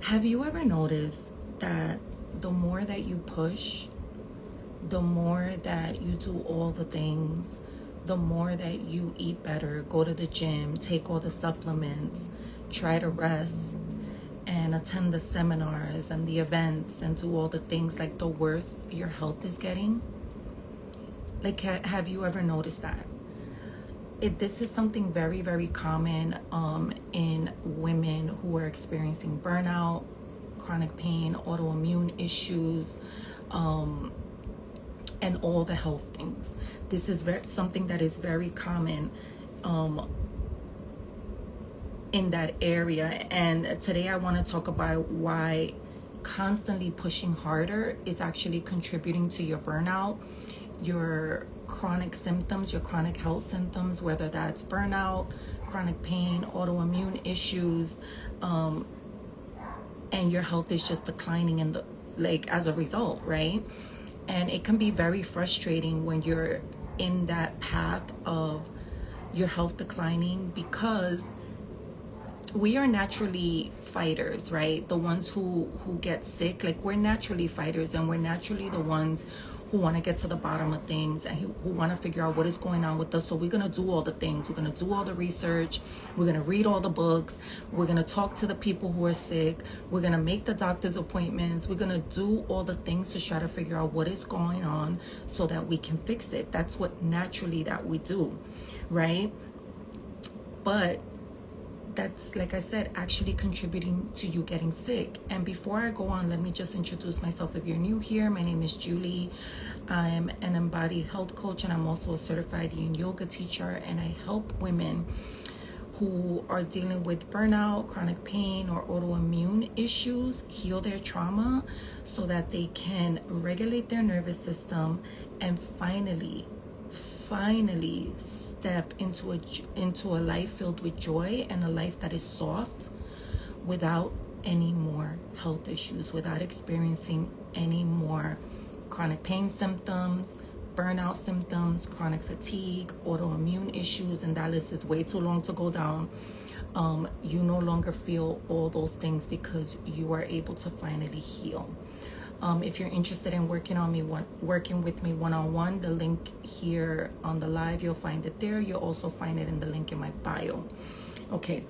Have you ever noticed that the more that you push, the more that you do all the things, the more that you eat better, go to the gym, take all the supplements, try to rest, and attend the seminars and the events and do all the things, like the worse your health is getting? Like, have you ever noticed that? This is something very, very common in women who are experiencing burnout, chronic pain, autoimmune issues, and all the health things. This is something that is very common in that area. And today I want to talk about why constantly pushing harder is actually contributing to your burnout, your chronic symptoms, your chronic health symptoms, whether that's burnout, chronic pain, autoimmune issues, and your health is just declining as a result, right? And it can be very frustrating when you're in that path of your health declining, because we are naturally fighters, right? The ones who get sick, like, we're naturally fighters, and we're naturally the ones who want to get to the bottom of things and who want to figure out what is going on with us. So we're going to do all the things. We're going to do all the research. We're going to read all the books. We're going to talk to the people who are sick. We're going to make the doctor's appointments. We're going to do all the things to try to figure out what is going on so that we can fix it. That's what naturally that we do, right? But that's, like I said, actually contributing to you getting sick. And before I go on, let me just introduce myself. If you're new here, my name is Julie. I'm an embodied health coach, and I'm also a certified yin yoga teacher, and I help women who are dealing with burnout, chronic pain, or autoimmune issues heal their trauma so that they can regulate their nervous system and finally step into a life filled with joy, and a life that is soft, without any more health issues, without experiencing any more chronic pain symptoms, burnout symptoms, chronic fatigue, autoimmune issues, and that list is way too long to go down. You no longer feel all those things because you are able to finally heal. If you're interested in working with me one-on-one, the link here on the live, you'll find it there. You'll also find it in the link in my bio. Okay,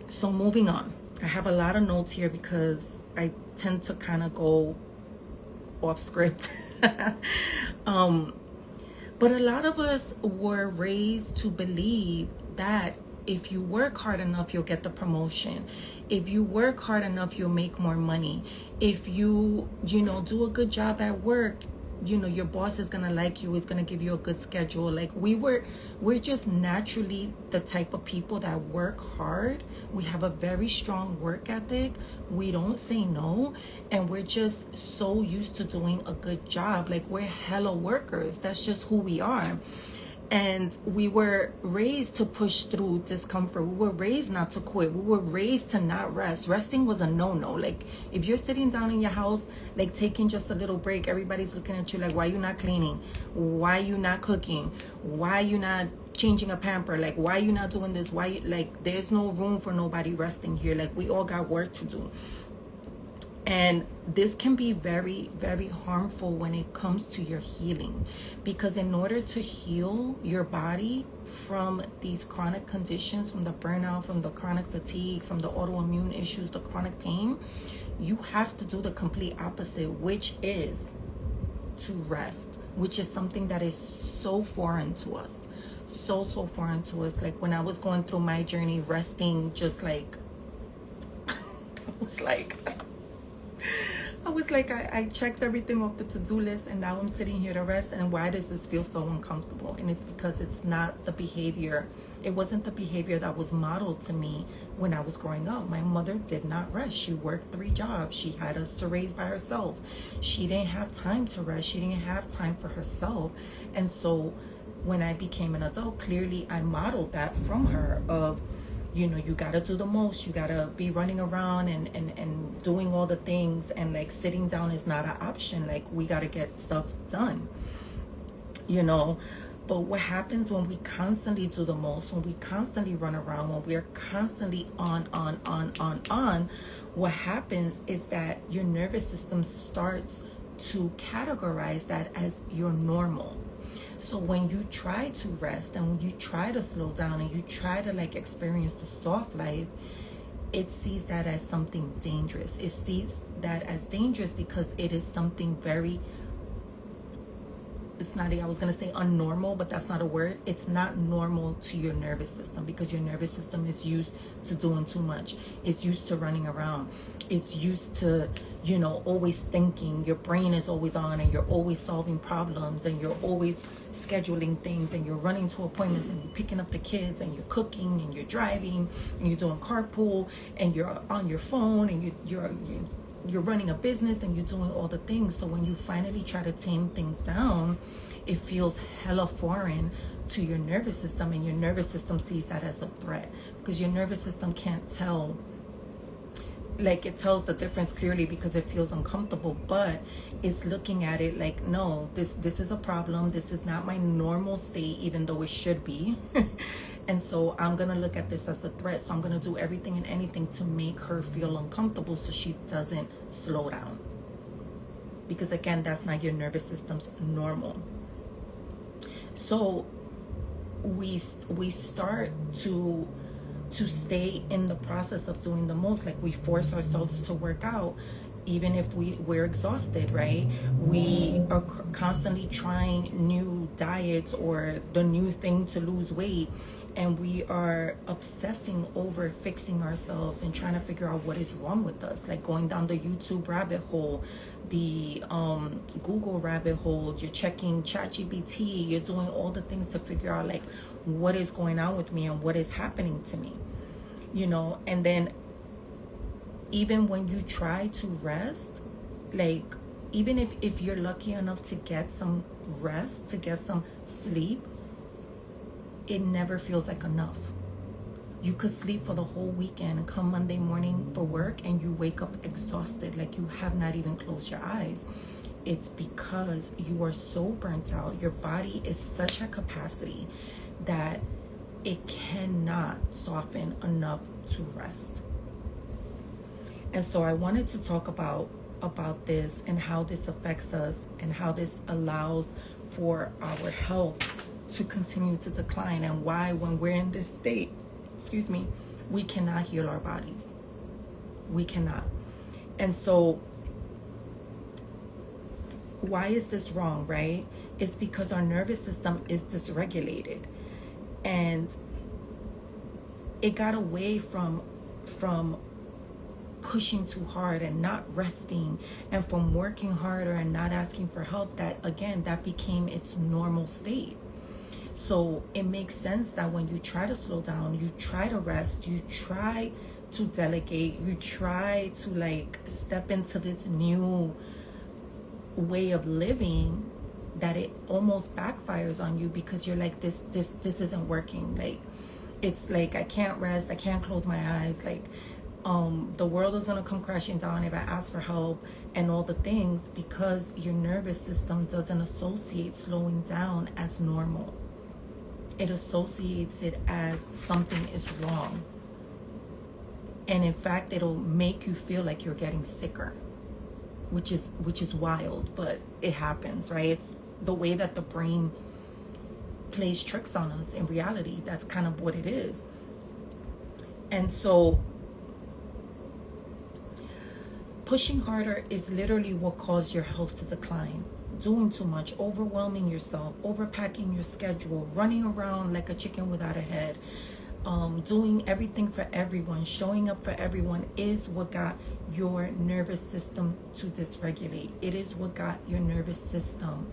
so moving on. I have a lot of notes here because I tend to kind of go off script. But a lot of us were raised to believe that if you work hard enough, you'll get the promotion. If you work hard enough, you'll make more money. If you do a good job at work, your boss is going to like you, is going to give you a good schedule. Like, we're just naturally the type of people that work hard. We have a very strong work ethic. We don't say no. And we're just so used to doing a good job. Like, we're hella workers. That's just who we are. And we were raised to push through discomfort. We were raised not to quit. We were raised to not rest. Resting was a no-no. Like, if you're sitting down in your house, like taking just a little break, everybody's looking at you like, why you not cleaning? Why you not cooking? Why you not changing a pamper? Like, why you not doing this? There's no room for nobody resting here. Like, we all got work to do. And this can be very, very harmful when it comes to your healing, because in order to heal your body from these chronic conditions, from the burnout, from the chronic fatigue, from the autoimmune issues, the chronic pain, you have to do the complete opposite, which is to rest, which is something that is so foreign to us. So foreign to us. Like, when I was going through my journey, resting just like, I was like, I checked everything off the to-do list, and now I'm sitting here to rest. And why does this feel so uncomfortable? And it's because it's not the behavior. It wasn't the behavior that was modeled to me when I was growing up. My mother did not rest. She worked 3 jobs. She had us to raise by herself. She didn't have time to rest. She didn't have time for herself. And so when I became an adult, clearly I modeled that from her of, you got to do the most. You got to be running around and doing all the things. And like, sitting down is not an option. Like, we got to get stuff done, But what happens when we constantly do the most, when we constantly run around, when we're constantly on, what happens is that your nervous system starts to categorize that as your normal. So when you try to rest and when you try to slow down and you try to like experience the soft life, it sees that as something dangerous. It sees that as dangerous because it is something very, it's not, I was going to say unnormal, but that's not a word. It's not normal to your nervous system because your nervous system is used to doing too much. It's used to running around. It's used to, you know, always thinking. Your brain is always on and you're always solving problems and you're always scheduling things and you're running to appointments and you're picking up the kids and you're cooking and you're driving and you're doing carpool and you're on your phone and you're running a business and you're doing all the things. So when you finally try to tame things down, it feels hella foreign to your nervous system, and your nervous system sees that as a threat because your nervous system can't tell, like it tells the difference clearly because it feels uncomfortable, but it's looking at it like, no, this is a problem. This is not my normal state, even though it should be. And so I'm going to look at this as a threat. So I'm going to do everything and anything to make her feel uncomfortable so she doesn't slow down. Because again, that's not your nervous system's normal. So we start to stay in the process of doing the most. Like we force ourselves to work out even if we're exhausted, right? We are constantly trying new diets or the new thing to lose weight, and we are obsessing over fixing ourselves and trying to figure out what is wrong with us, like going down the YouTube rabbit hole, the Google rabbit hole. You're checking ChatGPT, you're doing all the things to figure out like what is going on with me and what is happening to me, you know. And then even when you try to rest, like even if you're lucky enough to get some rest, to get some sleep, it never feels like enough. You could sleep for the whole weekend and come Monday morning for work and you wake up exhausted, like you have not even closed your eyes. It's because you are so burnt out. Your body is such a capacity that it cannot soften enough to rest. And so I wanted to talk about this and how this affects us and how this allows for our health to continue to decline, and why when we're in this state, we cannot heal our bodies. We cannot. And so why is this wrong, right? It's because our nervous system is dysregulated, and it got away from pushing too hard and not resting, and from working harder and not asking for help. That became its normal state. So it makes sense that when you try to slow down, you try to rest, you try to delegate, you try to like step into this new way of living, that it almost backfires on you because you're like, this isn't working. Like it's like I can't rest, I can't close my eyes, like the world is going to come crashing down if I ask for help and all the things, because your nervous system doesn't associate slowing down as normal. It associates it as something is wrong. And in fact, it'll make you feel like you're getting sicker, which is wild, but it happens, right? It's the way that the brain plays tricks on us. In reality, that's kind of what it is. And so pushing harder is literally what caused your health to decline. Doing too much, overwhelming yourself, overpacking your schedule, running around like a chicken without a head, doing everything for everyone, showing up for everyone is what got your nervous system to dysregulate. It is what got your nervous system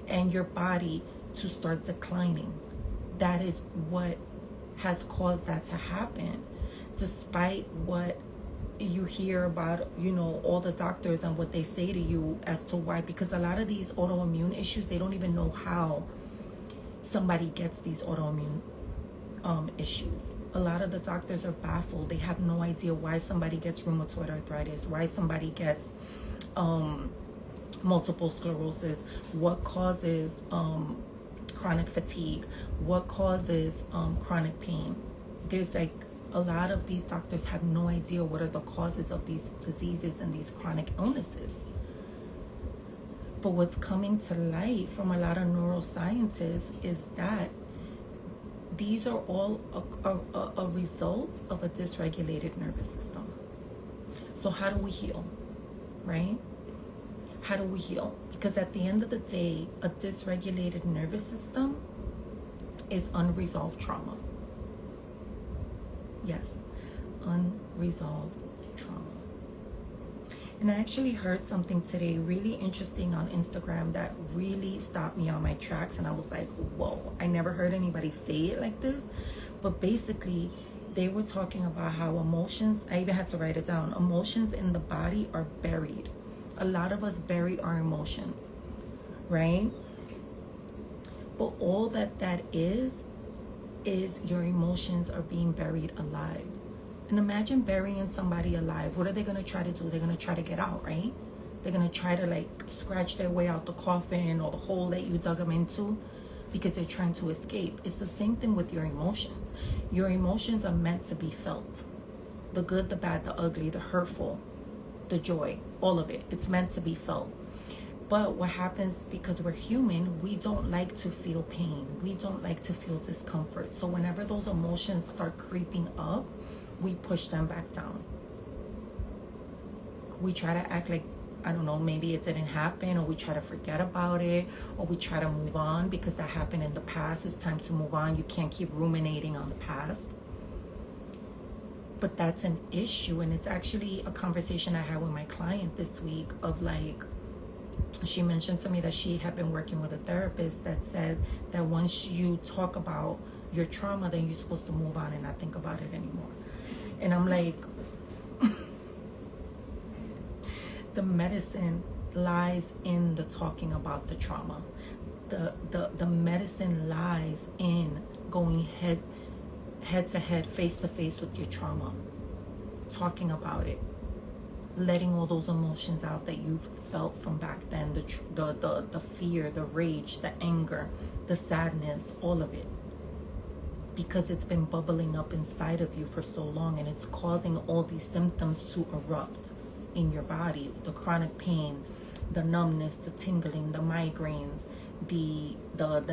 and your body to start declining. That is what has caused that to happen, despite what you hear about, you know, all the doctors and what they say to you as to why. Because a lot of these autoimmune issues, they don't even know how somebody gets these autoimmune issues. A lot of the doctors are baffled. They have no idea why somebody gets rheumatoid arthritis, why somebody gets multiple sclerosis, what causes chronic fatigue? What causes chronic pain? There's like a lot of these doctors have no idea what are the causes of these diseases and these chronic illnesses. But what's coming to light from a lot of neuroscientists is that these are all a result of a dysregulated nervous system. So how do we heal, right? How do we heal? Because at the end of the day, a dysregulated nervous system is unresolved trauma. Yes, unresolved trauma. And I actually heard something today really interesting on Instagram that really stopped me on my tracks. And I was like, whoa, I never heard anybody say it like this. But basically, they were talking about how emotions, I even had to write it down, emotions in the body are buried. A lot of us bury our emotions, right? But all that is your emotions are being buried alive. And imagine burying somebody alive. What are they going to try to do? They're going to try to get out, right? They're going to try to like scratch their way out the coffin or the hole that you dug them into because they're trying to escape. It's the same thing with your emotions. Your emotions are meant to be felt. The good, the bad, the ugly, the hurtful, the joy, all of it. It's meant to be felt. But what happens, because we're human, we don't like to feel pain. We don't like to feel discomfort. So whenever those emotions start creeping up, we push them back down. We try to act like, I don't know, maybe it didn't happen, or we try to forget about it, or we try to move on because that happened in the past. It's time to move on. You can't keep ruminating on the past. But that's an issue, and it's actually a conversation I had with my client this week of like, she mentioned to me that she had been working with a therapist that said that once you talk about your trauma, then you're supposed to move on and not think about it anymore. And I'm like, the medicine lies in the talking about the trauma. The medicine lies in going head to head, face to face with your trauma, talking about it, letting all those emotions out that you've felt from back then, the fear, the rage, the anger, the sadness, all of it. Because it's been bubbling up inside of you for so long, and it's causing all these symptoms to erupt in your body. The chronic pain, the numbness, the tingling, the migraines, the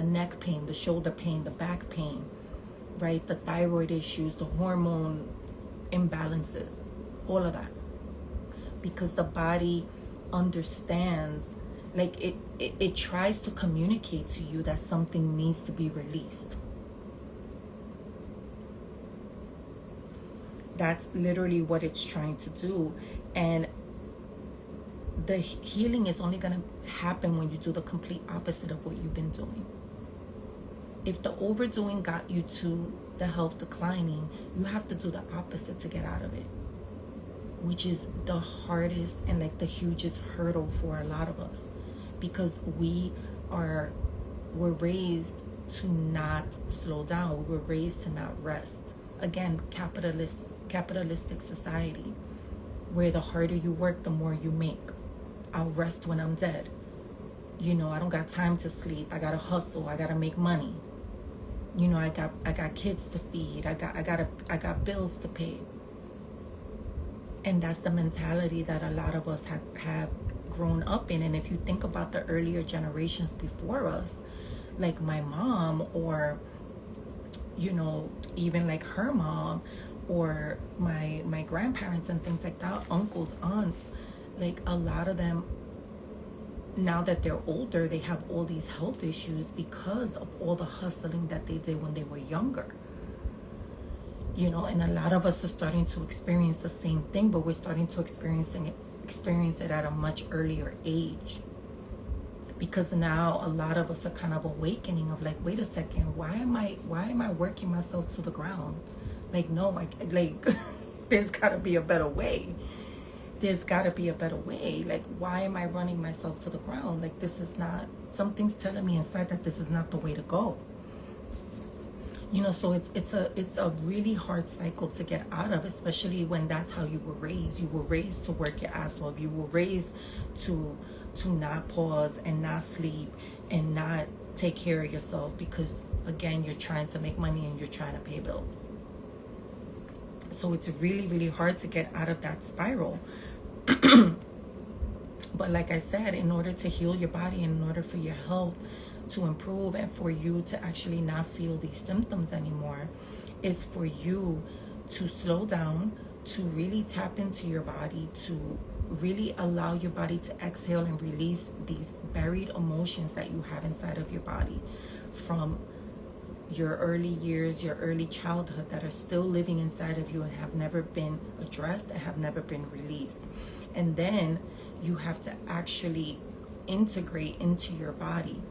neck pain, the shoulder pain, the back pain, right? The thyroid issues, the hormone imbalances, all of that. Because the body understands, like it tries to communicate to you that something needs to be released. That's literally what it's trying to do. And the healing is only going to happen when you do the complete opposite of what you've been doing. If the overdoing got you to the health declining, you have to do the opposite to get out of it, which is the hardest and like the hugest hurdle for a lot of us, because we're raised to not slow down. We were raised to not rest. Again, capitalistic society, where the harder you work, the more you make. I'll rest when I'm dead. You know, I don't got time to sleep. I gotta hustle. I gotta make money. You know, I got kids to feed. I got bills to pay. And that's the mentality that a lot of us have grown up in. And if you think about the earlier generations before us, like my mom, or, you know, even like her mom, or my grandparents and things like that, uncles, aunts, like a lot of them, now that they're older, they have all these health issues because of all the hustling that they did when they were younger. You know, and a lot of us are starting to experience the same thing, but we're starting to experience it at a much earlier age. Because now a lot of us are kind of awakening of like, wait a second, why am I working myself to the ground? Like, no, there's gotta be a better way. There's gotta be a better way. Like, why am I running myself to the ground? Like, this is not, something's telling me inside that this is not the way to go. You know, so it's a really hard cycle to get out of, especially when that's how you were raised. You were raised to work your ass off. You were raised to not pause and not sleep and not take care of yourself because, again, you're trying to make money and you're trying to pay bills. So it's really, really hard to get out of that spiral. But like I said, in order to heal your body, in order for your health to improve and for you to actually not feel these symptoms anymore, is for you to slow down, to really tap into your body, to really allow your body to exhale and release these buried emotions that you have inside of your body from your early years, your early childhood, that are still living inside of you and have never been addressed and have never been released. And then you have to actually integrate into your body.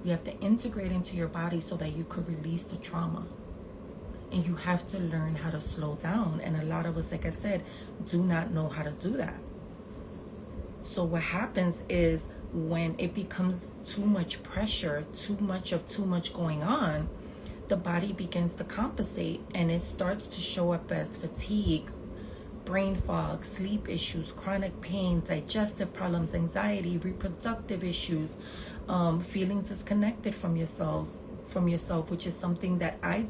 You have to integrate into your body so that you could release the trauma. And you have to learn how to slow down. And a lot of us, like I said, do not know how to do that. So what happens is, when it becomes too much pressure, too much going on, the body begins to compensate, and it starts to show up as fatigue, brain fog, sleep issues, chronic pain, digestive problems, anxiety, reproductive issues, feeling disconnected from yourself, which is something that I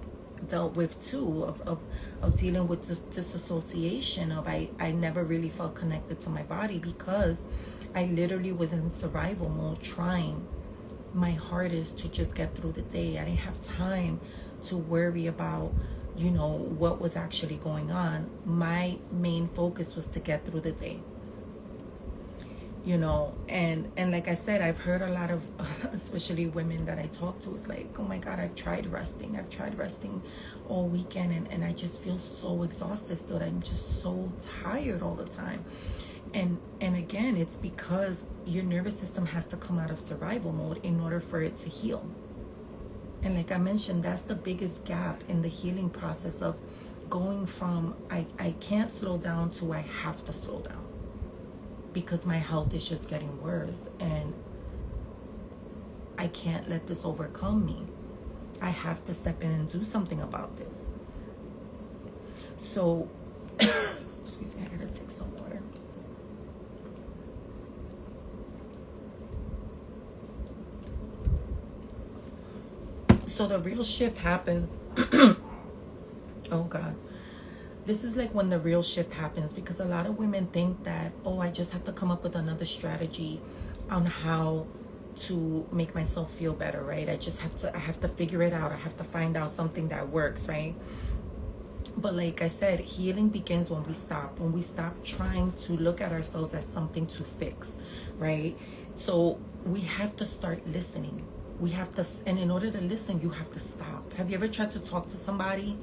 dealt with too, of dealing with this disassociation of I never really felt connected to my body, because I literally was in survival mode, trying my hardest to just get through the day. I didn't have time to worry about, what was actually going on. My main focus was to get through the day. And like I said, I've heard a lot of, especially women that I talk to, it's like, oh my God, I've tried resting all weekend, and I just feel so exhausted still. I'm just so tired all the time. And again, it's because your nervous system has to come out of survival mode in order for it to heal. And like I mentioned, that's the biggest gap in the healing process of going from I can't slow down to I have to slow down, because my health is just getting worse and I can't let this overcome me. I have to step in and do something about this. So, excuse me, I gotta take some water. So the real shift happens. Oh God. This is like when the real shift happens, because a lot of women think that, oh, I just have to come up with another strategy on how to make myself feel better, right? I have to figure it out. I have to find out something that works, right? But like I said, healing begins when we stop trying to look at ourselves as something to fix, right? So we have to start listening. And in order to listen, you have to stop. Have you ever tried to talk to somebody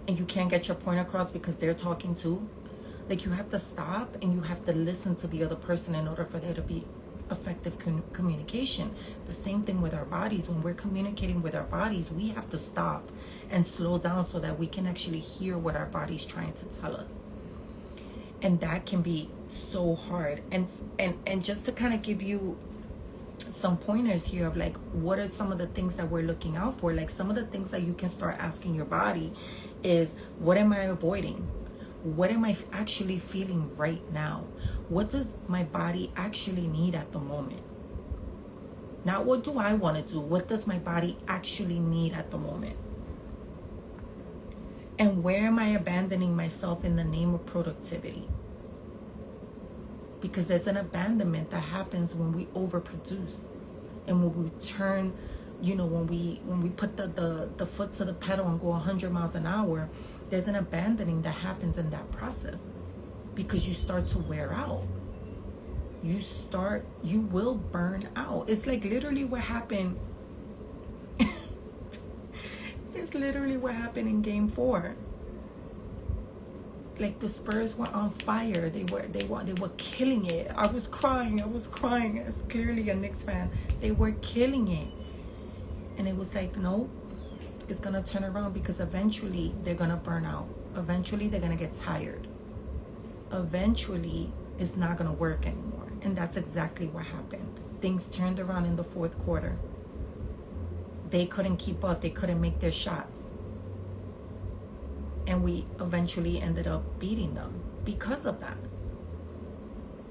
and you can't get your point across because they're talking too? Like, you have to stop and you have to listen to the other person in order for there to be effective communication. The same thing with our bodies. When we're communicating with our bodies, we have to stop and slow down so that we can actually hear what our body's trying to tell us. And that can be so hard. And just to kind of give you some pointers here of like, what are some of the things that we're looking out for? Like, some of the things that you can start asking your body is, what am I avoiding? What am I actually feeling right now? What does my body actually need at the moment? Not what do I want to do? What does my body actually need at the moment? And where am I abandoning myself in the name of productivity? Because there's an abandonment that happens when we overproduce, and when we turn, when we put the foot to the pedal and go 100 miles an hour, there's an abandoning that happens in that process, because you start to wear out. You will burn out. It's like literally what happened. It's literally what happened in Game 4. Like, the Spurs were on fire. They were killing it. I was crying as clearly a Knicks fan. They were killing it. And it was like, no, it's going to turn around, because eventually they're going to burn out. Eventually they're going to get tired. Eventually it's not going to work anymore. And that's exactly what happened. Things turned around in the fourth quarter. They couldn't keep up. They couldn't make their shots. And we eventually ended up beating them because of that.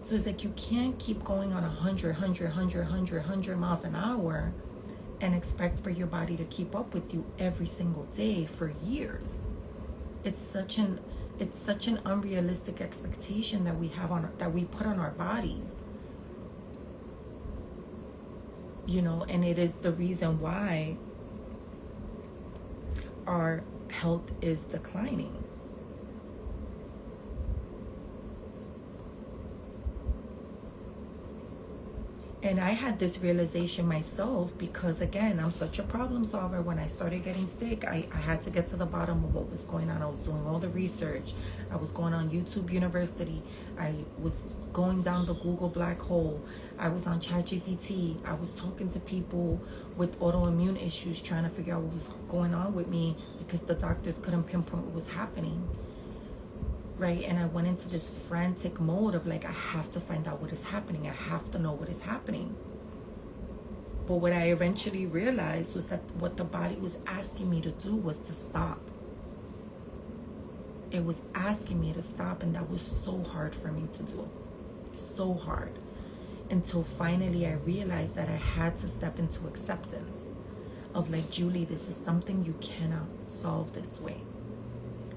So it's like you can't keep going on 100 miles an hour and expect for your body to keep up with you every single day for years. It's such an unrealistic expectation that we have that we put on our bodies. You know, and it is the reason why our health is declining. And I had this realization myself because, again, I'm such a problem solver. When I started getting sick, I had to get to the bottom of what was going on. I was doing all the research. I was going on YouTube University. I was going down the Google black hole. I was on ChatGPT. I was talking to people with autoimmune issues, trying to figure out what was going on with me because the doctors couldn't pinpoint what was happening. Right? And I went into this frantic mode of like, I have to find out what is happening. I have to know what is happening. But what I eventually realized was that what the body was asking me to do was to stop. It was asking me to stop, and that was so hard for me to do. So hard. Until finally I realized that I had to step into acceptance of like, Julie, this is something you cannot solve this way.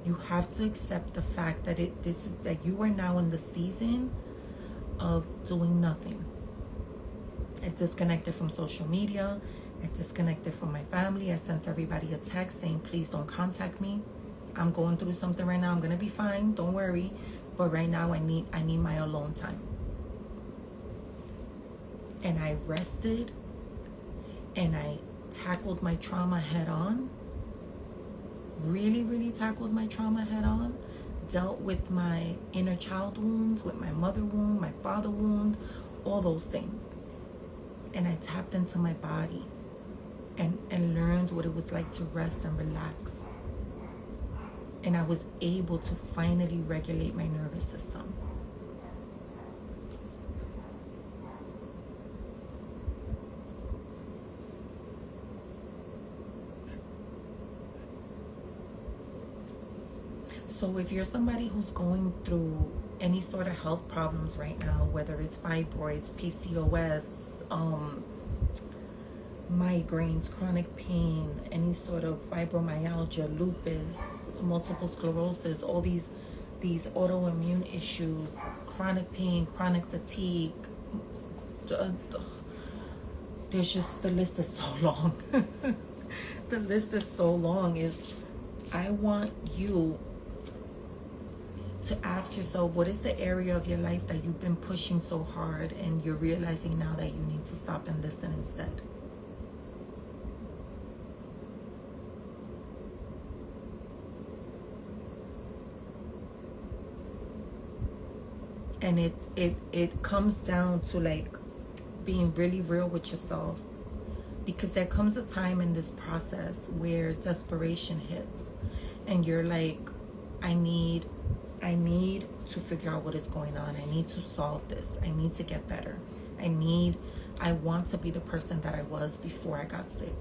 You have to accept the fact that that you are now in the season of doing nothing. I disconnected from social media. I disconnected from my family. I sent everybody a text saying, please don't contact me. I'm going through something right now. I'm gonna be fine. Don't worry. But right now I need my alone time. And I rested and I tackled my trauma head on. Really tackled my trauma head on, dealt with my inner child wounds, with my mother wound, my father wound, all those things. And I tapped into my body and learned what it was like to rest and relax. And I was able to finally regulate my nervous system. So if you're somebody who's going through any sort of health problems right now, whether it's fibroids, PCOS, migraines, chronic pain, any sort of fibromyalgia, lupus, multiple sclerosis, all these autoimmune issues, chronic pain, chronic fatigue, there's just, the list is so long. The list is so long. I want you to ask yourself, what is the area of your life that you've been pushing so hard and you're realizing now that you need to stop and listen instead? And it comes down to like being really real with yourself, because there comes a time in this process where desperation hits and you're like, I need to figure out what is going on. I need to solve this. I need to get better. I want to be the person that I was before I got sick.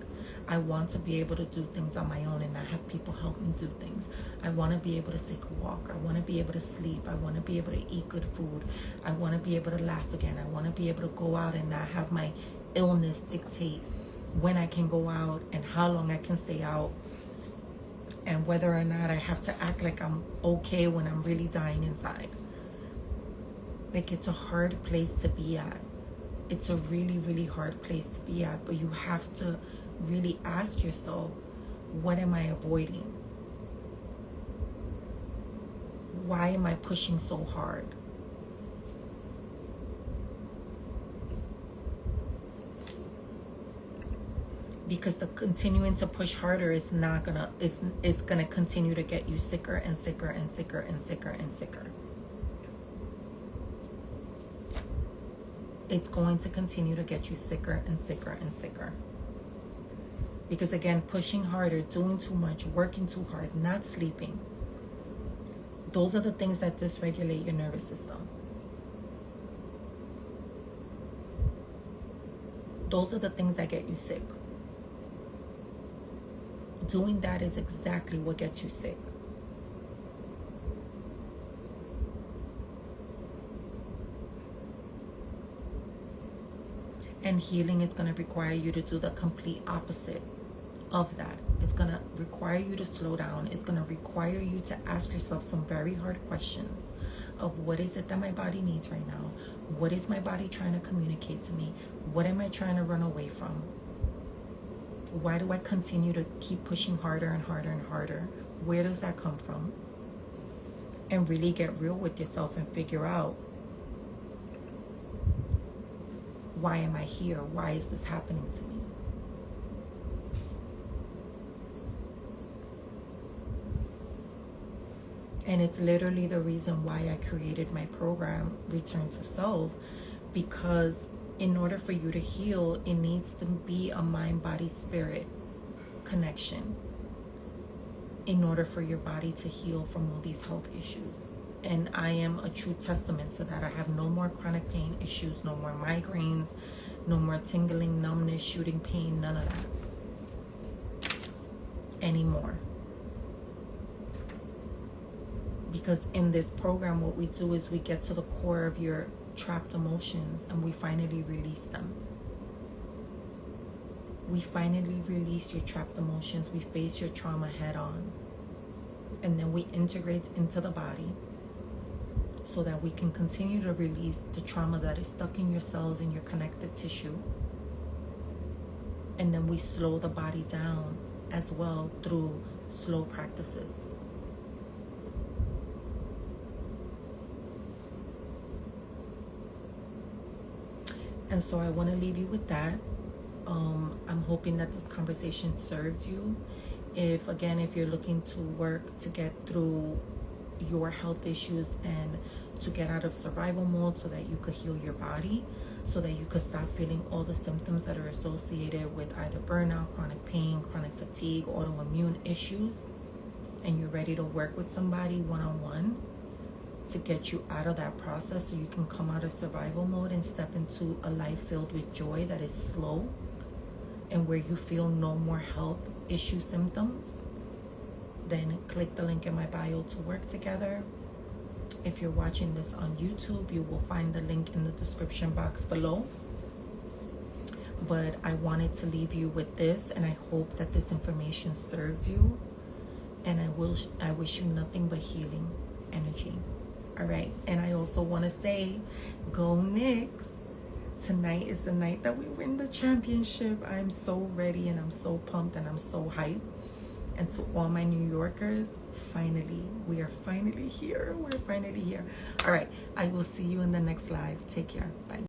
I want to be able to do things on my own and not have people help me do things. I want to be able to take a walk. I want to be able to sleep. I want to be able to eat good food. I want to be able to laugh again. I want to be able to go out and not have my illness dictate when I can go out and how long I can stay out, and whether or not I have to act like I'm okay when I'm really dying inside. Like, it's a hard place to be at. It's a really hard place to be at, but you have to really ask yourself, what am I avoiding? Why am I pushing so hard? Because the continuing to push harder is not gonna, it's gonna continue to get you sicker and sicker and sicker and sicker and sicker. It's going to continue to get you sicker and sicker and sicker. Because again, pushing harder, doing too much, working too hard, not sleeping, those are the things that dysregulate your nervous system. Those are the things that get you sick. Doing that is exactly what gets you sick. And healing is going to require you to do the complete opposite of that. It's going to require you to slow down. It's going to require you to ask yourself some very hard questions of what is it that my body needs right now? What is my body trying to communicate to me? What am I trying to run away from? Why do I continue to keep pushing harder and harder and harder? Where does that come from? And really get real with yourself and figure out, why am I here? Why is this happening to me? And it's literally the reason why I created my program, Return to Self, because in order for you to heal, it needs to be a mind, body, spirit connection in order for your body to heal from all these health issues. And I am a true testament to that. I have no more chronic pain issues, no more migraines, no more tingling, numbness, shooting pain, none of that anymore. Because in this program, what we do is we get to the core of your trapped emotions and we finally release them. We finally release your trapped emotions. We face your trauma head on. And then we integrate into the body so that we can continue to release the trauma that is stuck in your cells and your connective tissue. And then we slow the body down as well through slow practices. And so I want to leave you with that. I'm hoping that this conversation served you. If you're looking to work to get through your health issues and to get out of survival mode so that you could heal your body, so that you could stop feeling all the symptoms that are associated with either burnout, chronic pain, chronic fatigue, autoimmune issues, and you're ready to work with somebody one-on-one to get you out of that process so you can come out of survival mode and step into a life filled with joy that is slow and where you feel no more health issue symptoms, then click the link in my bio to work together. If you're watching this on YouTube, you will find the link in the description box below. But I wanted to leave you with this, and I hope that this information served you. And I wish you nothing but healing energy. All right. And I also want to say, go Knicks. Tonight is the night that we win the championship. I'm so ready and I'm so pumped and I'm so hyped. And to all my New Yorkers, finally, we are finally here. We're finally here. All right. I will see you in the next live. Take care. Bye.